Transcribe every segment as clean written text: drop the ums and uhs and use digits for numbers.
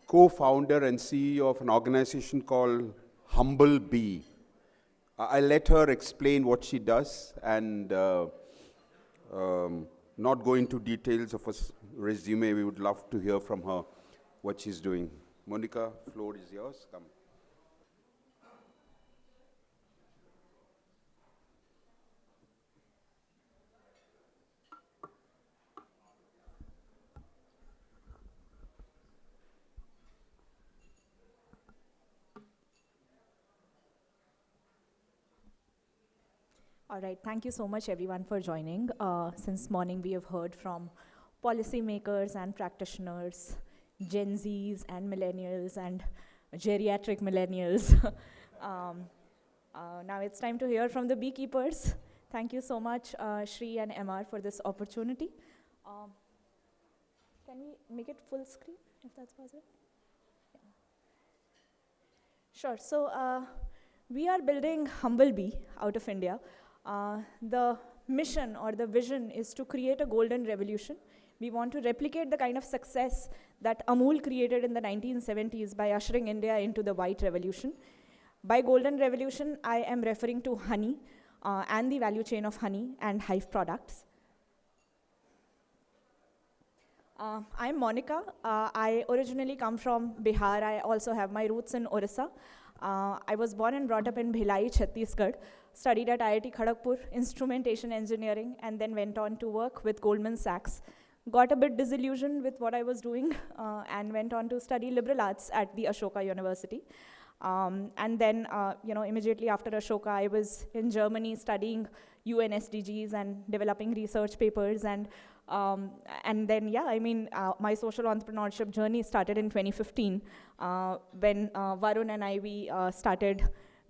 co-founder and CEO of an organization called Humble Bee. I'll let her explain what she does and not go into details of her resume. We would love to hear from her what she's doing. Monika, floor is yours. Come. All right, thank you so much everyone for joining. Since morning we have heard from policymakers and practitioners, Gen Zs and millennials and geriatric millennials. Now it's time to hear from the beekeepers. Thank you so much, Shri and MR, for this opportunity. Can we make it full screen, if that's possible? Yeah. Sure, so we are building Humble Bee out of India. The mission or the vision is to create a golden revolution. We want to replicate the kind of success that Amul created in the 1970s by ushering India into the white revolution. By golden revolution, I am referring to honey and the value chain of honey and hive products. I'm Monika. I originally come from Bihar. I also have my roots in Orissa. I was born and brought up in Bhilai, Chhattisgarh, studied at IIT Kharagpur, instrumentation engineering, and then went on to work with Goldman Sachs. Got a bit disillusioned with what I was doing and went on to study liberal arts at the Ashoka University. And then, immediately after Ashoka, I was in Germany studying UN SDGs and developing research papers. And then, my social entrepreneurship journey started in 2015 when Varun and we started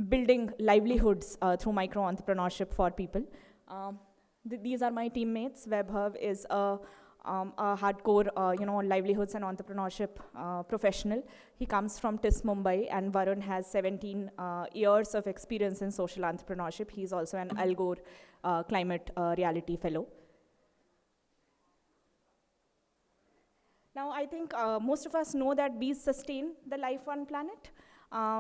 building livelihoods through micro-entrepreneurship for people. These are my teammates. Vaibhav is a hardcore, livelihoods and entrepreneurship professional. He comes from TIS Mumbai, and Varun has 17 years of experience in social entrepreneurship. He's also an Al Gore climate reality fellow. Now, I think most of us know that bees sustain the life on planet.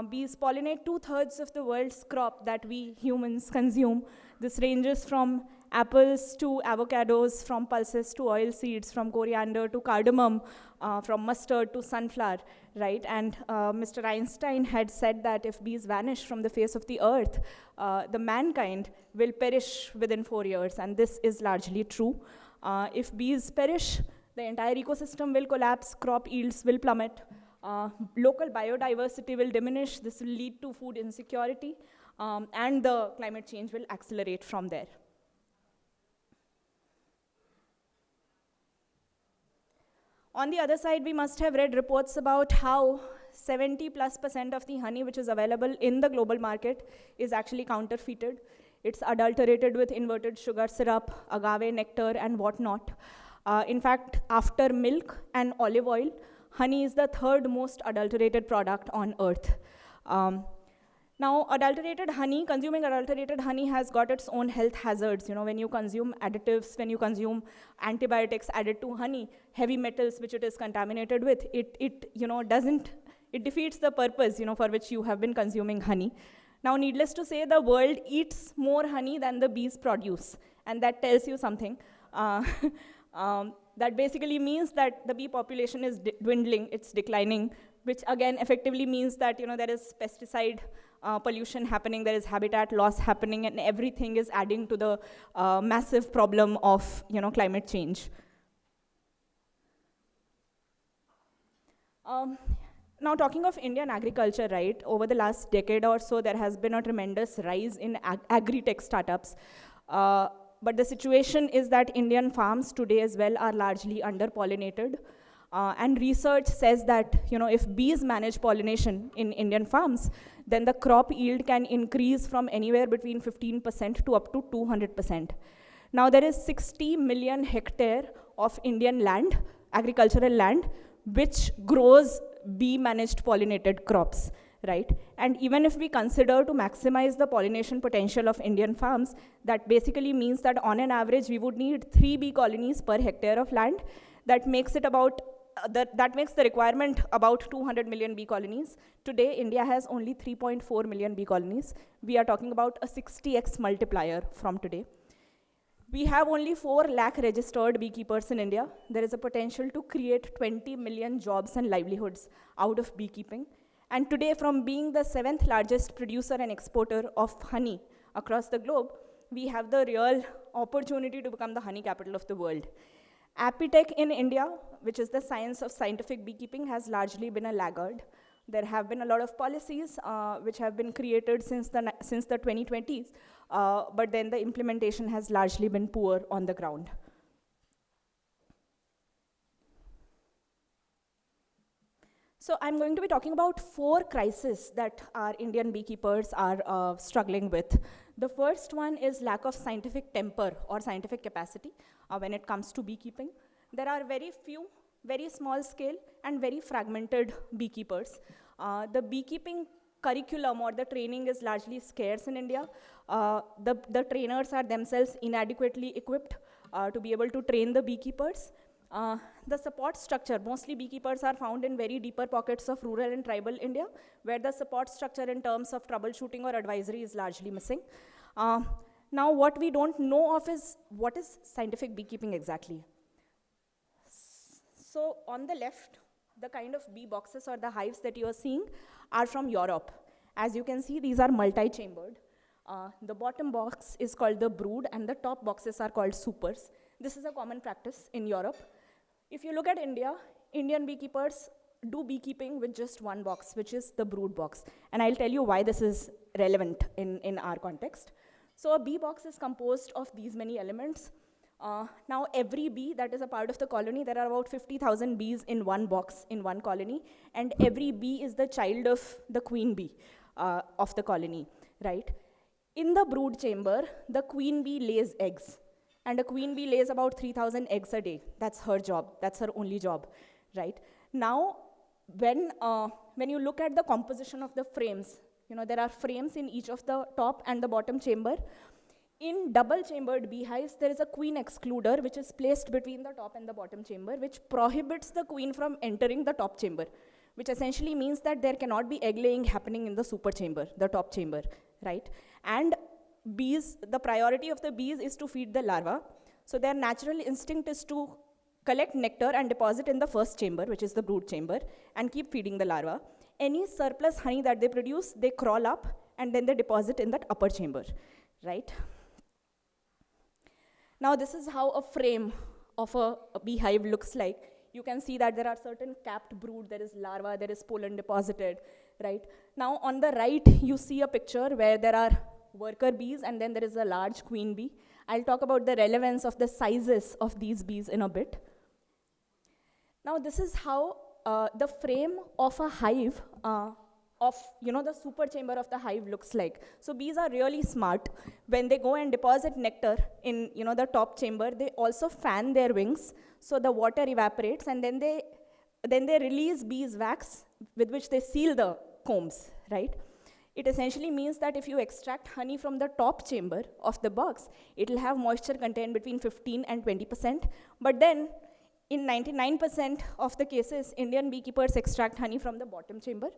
Bees pollinate 2/3 of the world's crop that we humans consume. This ranges from apples to avocados, from pulses to oil seeds, from coriander to cardamom, from mustard to sunflower, right? And Mr. Einstein had said that if bees vanish from the face of the earth, the mankind will perish within 4 years, and this is largely true. If bees perish, the entire ecosystem will collapse, crop yields will plummet, local biodiversity will diminish, this will lead to food insecurity, and the climate change will accelerate from there. On the other side, we must have read reports about how 70+% of the honey which is available in the global market is actually counterfeited. It's adulterated with inverted sugar syrup, agave nectar, and whatnot. In fact, after milk and olive oil, honey is the third most adulterated product on earth. Now, consuming adulterated honey has got its own health hazards. When you consume additives, when you consume antibiotics added to honey, heavy metals which it is contaminated with, it defeats the purpose, for which you have been consuming honey. Now, needless to say, the world eats more honey than the bees produce, and that tells you something. That basically means that the bee population is dwindling, it's declining, which again effectively means that there is pesticide pollution happening, there is habitat loss happening, and everything is adding to the massive problem of climate change. Now, talking of Indian agriculture, right, over the last decade or so, there has been a tremendous rise in agri-tech startups. But the situation is that Indian farms today as well are largely under-pollinated. And research says that if bees manage pollination in Indian farms, then the crop yield can increase from anywhere between 15% to up to 200%. Now, there is 60 million hectare of Indian land, agricultural land, which grows bee-managed pollinated crops, right? And even if we consider to maximize the pollination potential of Indian farms, that basically means that on an average, we would need 3 bee colonies per hectare of land. That makes it about that makes the requirement about 200 million bee colonies. Today, India has only 3.4 million bee colonies. We are talking about a 60x multiplier from today. We have only 4 lakh registered beekeepers in India. There is a potential to create 20 million jobs and livelihoods out of beekeeping. And today, from being the 7th largest producer and exporter of honey across the globe, we have the real opportunity to become the honey capital of the world. Apitech in India, which is the science of scientific beekeeping, has largely been a laggard. There have been a lot of policies which have been created since the 2020s, but then the implementation has largely been poor on the ground. So I'm going to be talking about 4 crises that our Indian beekeepers are struggling with. The first one is lack of scientific temper or scientific capacity when it comes to beekeeping. There are very few, very small scale and very fragmented beekeepers. The beekeeping curriculum or the training is largely scarce in India. The trainers are themselves inadequately equipped to be able to train the beekeepers. The support structure, mostly beekeepers are found in very deeper pockets of rural and tribal India, where the support structure in terms of troubleshooting or advisory is largely missing. Now, what we don't know of is what is scientific beekeeping exactly. So on the left, the kind of bee boxes or the hives that you are seeing are from Europe. As you can see, these are multi-chambered. The bottom box is called the brood, and the top boxes are called supers. This is a common practice in Europe. If you look at India, Indian beekeepers do beekeeping with just one box, which is the brood box. And I'll tell you why this is relevant in our context. So a bee box is composed of these many elements. Now every bee that is a part of the colony, there are about 50,000 bees in one box in one colony, and every bee is the child of the queen bee of the colony, right? In the brood chamber, the queen bee lays eggs. And a queen bee lays about 3,000 eggs a day. That's her job. That's her only job, right? Now, when you look at the composition of the frames, there are frames in each of the top and the bottom chamber. In double-chambered beehives, there is a queen excluder, which is placed between the top and the bottom chamber, which prohibits the queen from entering the top chamber, which essentially means that there cannot be egg laying happening in the super chamber, the top chamber, right? And bees, the priority of the bees is to feed the larva. So their natural instinct is to collect nectar and deposit in the first chamber, which is the brood chamber, and keep feeding the larva. Any surplus honey that they produce, they crawl up, and then they deposit in that upper chamber, right? Now this is how a frame of a beehive looks like. You can see that there are certain capped brood, there is larva, there is pollen deposited, right? Now on the right, you see a picture where there are worker bees, and then there is a large queen bee. I'll talk about the relevance of the sizes of these bees in a bit. Now this is how the frame of a hive, the super chamber of the hive looks like. So bees are really smart. When they go and deposit nectar in the top chamber, they also fan their wings, so the water evaporates, and then they release beeswax with which they seal the combs, right? It essentially means that if you extract honey from the top chamber of the box, it will have moisture content between 15 and 20%. But then, in 99% of the cases, Indian beekeepers extract honey from the bottom chamber,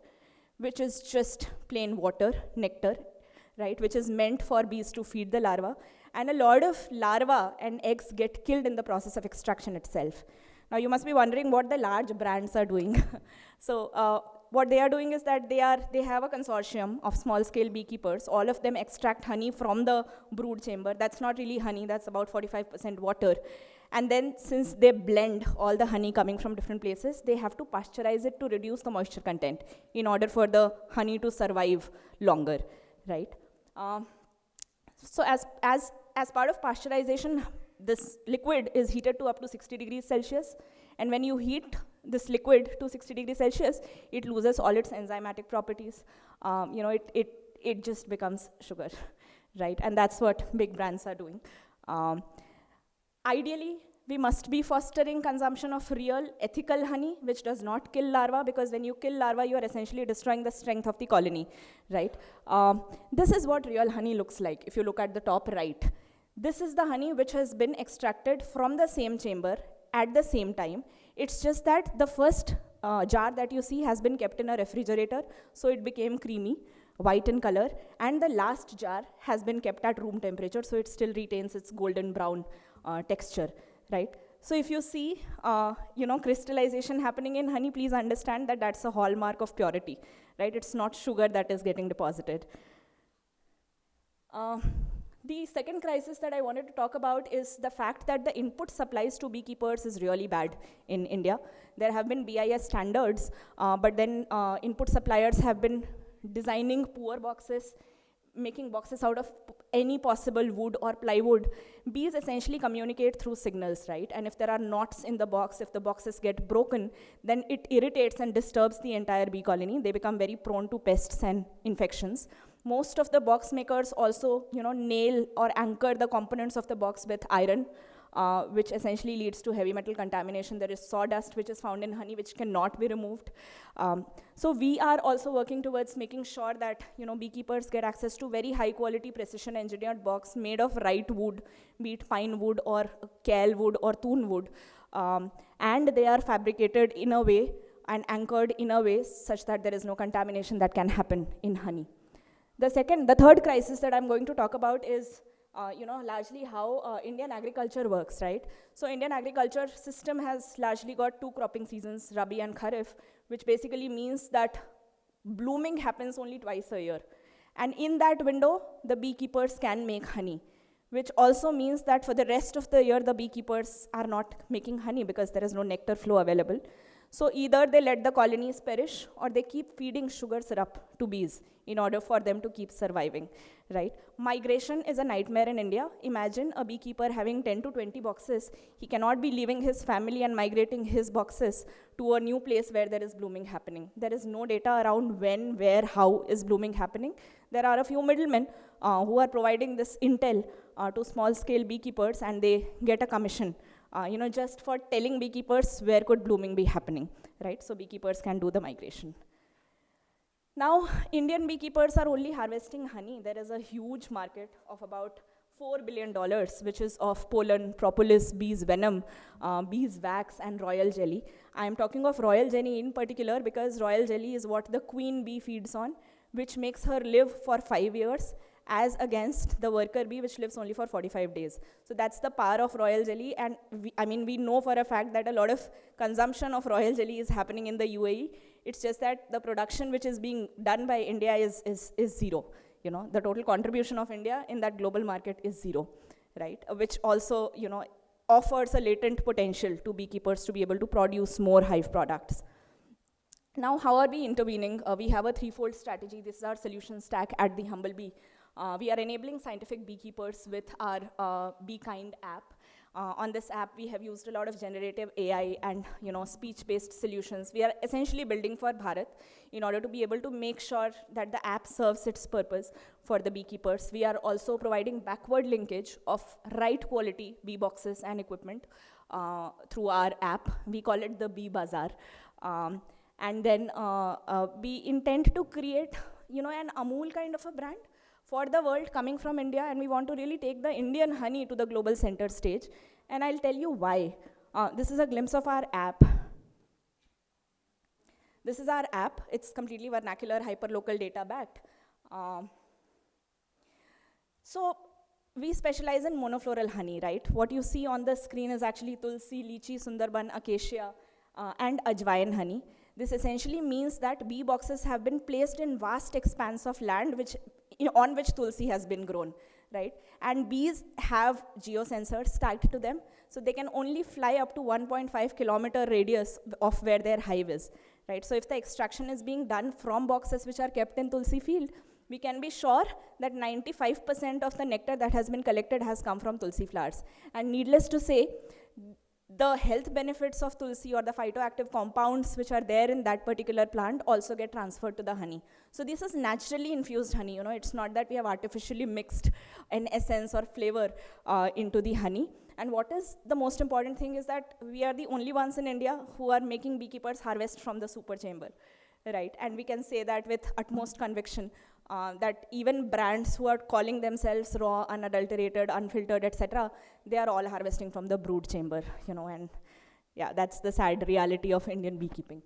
which is just plain water, nectar, right, which is meant for bees to feed the larva. And a lot of larvae and eggs get killed in the process of extraction itself. Now, you must be wondering what the large brands are doing. So, what they are doing is that they have a consortium of small-scale beekeepers. All of them extract honey from the brood chamber. That's not really honey, that's about 45% water. And then since they blend all the honey coming from different places, they have to pasteurize it to reduce the moisture content in order for the honey to survive longer, right? So as part of pasteurization, this liquid is heated to up to 60 degrees Celsius. And when you heat this liquid to 60 degrees Celsius, it loses all its enzymatic properties. It just becomes sugar, right? And that's what big brands are doing. Ideally, we must be fostering consumption of real ethical honey, which does not kill larvae, because when you kill larvae, you are essentially destroying the strength of the colony, right? This is what real honey looks like, if you look at the top right. This is the honey which has been extracted from the same chamber at the same time. It's just that the first jar that you see has been kept in a refrigerator, so it became creamy, white in color, and the last jar has been kept at room temperature, so it still retains its golden brown texture, right? So if you see, crystallization happening in honey, please understand that that's a hallmark of purity, right? It's not sugar that is getting deposited. The second crisis that I wanted to talk about is the fact that the input supplies to beekeepers is really bad in India. There have been BIS standards, but then input suppliers have been designing poor boxes, making boxes out of any possible wood or plywood. Bees essentially communicate through signals, right? And if there are knots in the box, if the boxes get broken, then it irritates and disturbs the entire bee colony. They become very prone to pests and infections. Most of the box makers also, nail or anchor the components of the box with iron, which essentially leads to heavy metal contamination. There is sawdust which is found in honey which cannot be removed. So we are also working towards making sure that beekeepers get access to very high quality precision engineered box made of right wood, be it pine wood or kale wood or thun wood. And they are fabricated in a way and anchored in a way such that there is no contamination that can happen in honey. The third crisis that I'm going to talk about is largely how Indian agriculture works, right? So Indian agriculture system has largely got 2 cropping seasons, Rabi and Kharif, which basically means that blooming happens only twice a year. And in that window, the beekeepers can make honey, which also means that for the rest of the year, the beekeepers are not making honey because there is no nectar flow available. So either they let the colonies perish or they keep feeding sugar syrup to bees in order for them to keep surviving, right? Migration is a nightmare in India. Imagine a beekeeper having 10 to 20 boxes. He cannot be leaving his family and migrating his boxes to a new place where there is blooming happening. There is no data around when, where, how is blooming happening. There are a few middlemen who are providing this intel to small-scale beekeepers, and they get a commission just for telling beekeepers where could blooming be happening, right? So beekeepers can do the migration. Now, Indian beekeepers are only harvesting honey. There is a huge market of about $4 billion, which is of pollen, propolis, bees venom, bees wax, and royal jelly. I am talking of royal jelly in particular because royal jelly is what the queen bee feeds on, which makes her live for 5 years, as against the worker bee, which lives only for 45 days. So that's the power of royal jelly, and we know for a fact that a lot of consumption of royal jelly is happening in the UAE. It's just that the production which is being done by India is zero. The total contribution of India in that global market is zero, right? Which also, offers a latent potential to beekeepers to be able to produce more hive products. Now, how are we intervening? We have a 3-fold strategy. This is our solution stack at the Humble Bee. We are enabling scientific beekeepers with our BeeKind app. On this app, we have used a lot of generative AI and speech-based solutions. We are essentially building for Bharat in order to be able to make sure that the app serves its purpose for the beekeepers. We are also providing backward linkage of right quality bee boxes and equipment through our app. We call it the Bee Bazaar. And then we intend to create an Amul kind of a brand for the world coming from India, and we want to really take the Indian honey to the global center stage. And I'll tell you why. This is a glimpse of our app. This is our app. It's completely vernacular, hyperlocal data backed. So we specialize in monofloral honey, right? What you see on the screen is actually tulsi, lychee, sundarban, acacia, and ajwain honey. This essentially means that bee boxes have been placed in vast expanse of land on which tulsi has been grown, right? And bees have geosensors tagged to them, so they can only fly up to 1.5 kilometer radius of where their hive is, right? So if the extraction is being done from boxes which are kept in tulsi field, we can be sure that 95% of the nectar that has been collected has come from tulsi flowers. And needless to say, the health benefits of tulsi or the phytoactive compounds which are there in that particular plant also get transferred to the honey. So this is naturally infused honey, it's not that we have artificially mixed an essence or flavor into the honey. And what is the most important thing is that we are the only ones in India who are making beekeepers harvest from the super chamber, right? And we can say that with utmost conviction, that even brands who are calling themselves raw, unadulterated, unfiltered, etc., they are all harvesting from the brood chamber, and Yeah, that's the sad reality of Indian beekeeping.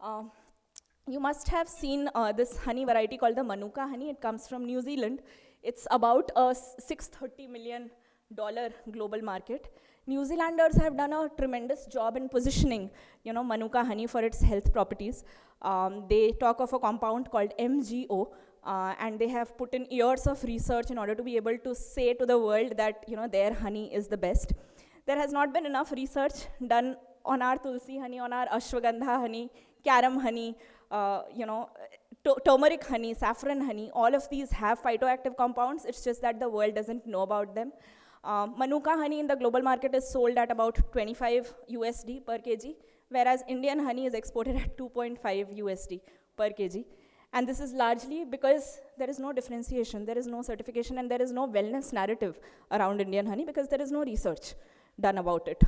Um, you must have seen this honey variety called the Manuka honey. It comes from New Zealand. It's about a $630 million global market. New Zealanders have done a tremendous job in positioning, Manuka honey for its health properties. They talk of a compound called MGO, and they have put in years of research in order to be able to say to the world that, their honey is the best. There has not been enough research done on our tulsi honey, on our ashwagandha honey, carom honey, turmeric honey, saffron honey. All of these have phytoactive compounds. It's just that the world doesn't know about them. Manuka honey in the global market is sold at about 25 USD per kg, whereas Indian honey is exported at 2.5 USD per kg. And this is largely because there is no differentiation, there is no certification, and there is no wellness narrative around Indian honey because there is no research done about it.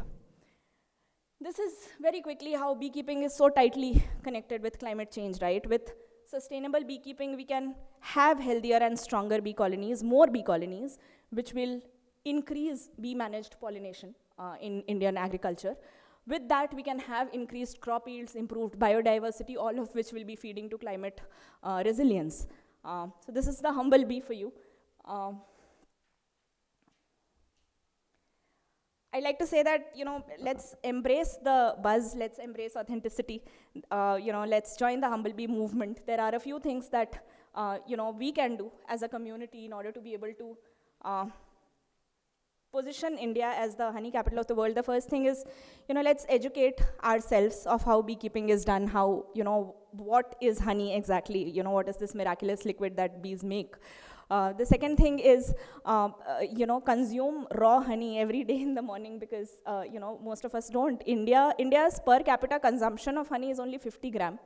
This is very quickly how beekeeping is so tightly connected with climate change, right? With sustainable beekeeping, we can have healthier and stronger bee colonies, more bee colonies, which will increase bee-managed pollination in Indian agriculture. With that, we can have increased crop yields, improved biodiversity, all of which will be feeding to climate resilience. So this is the humble bee for you. I like to say that, let's embrace the buzz, let's embrace authenticity, let's join the humble bee movement. There are a few things that, we can do as a community in order to be able to position India as the honey capital of the world. The first thing is, let's educate ourselves of how beekeeping is done, how, what is honey exactly, what is this miraculous liquid that bees make. The second thing is, consume raw honey every day in the morning because, most of us don't. India's per capita consumption of honey is only 50 gram.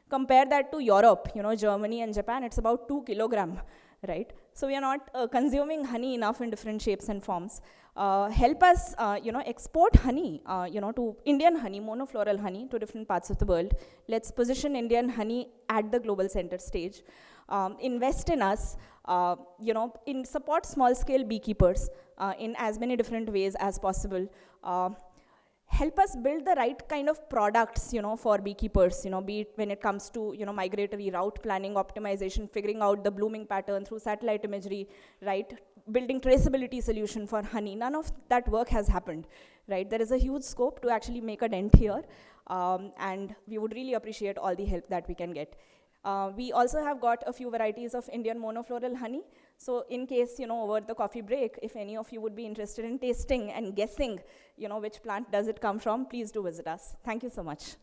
Compare that to Europe, Germany and Japan, it's about 2 kilogram, right? So we are not consuming honey enough in different shapes and forms. Help us, export honey, to Indian honey, monofloral honey to different parts of the world. Let's position Indian honey at the global center stage. Invest in us, in support small-scale beekeepers in as many different ways as possible. Help us build the right kind of products, for beekeepers, be it when it comes to, migratory route planning, optimization, figuring out the blooming pattern through satellite imagery, right? Building traceability solution for honey. None of that work has happened, right? There is a huge scope to actually make a dent here, and we would really appreciate all the help that we can get. We also have got a few varieties of Indian monofloral honey. So in case, over the coffee break, if any of you would be interested in tasting and guessing, which plant does it come from, please do visit us. Thank you so much.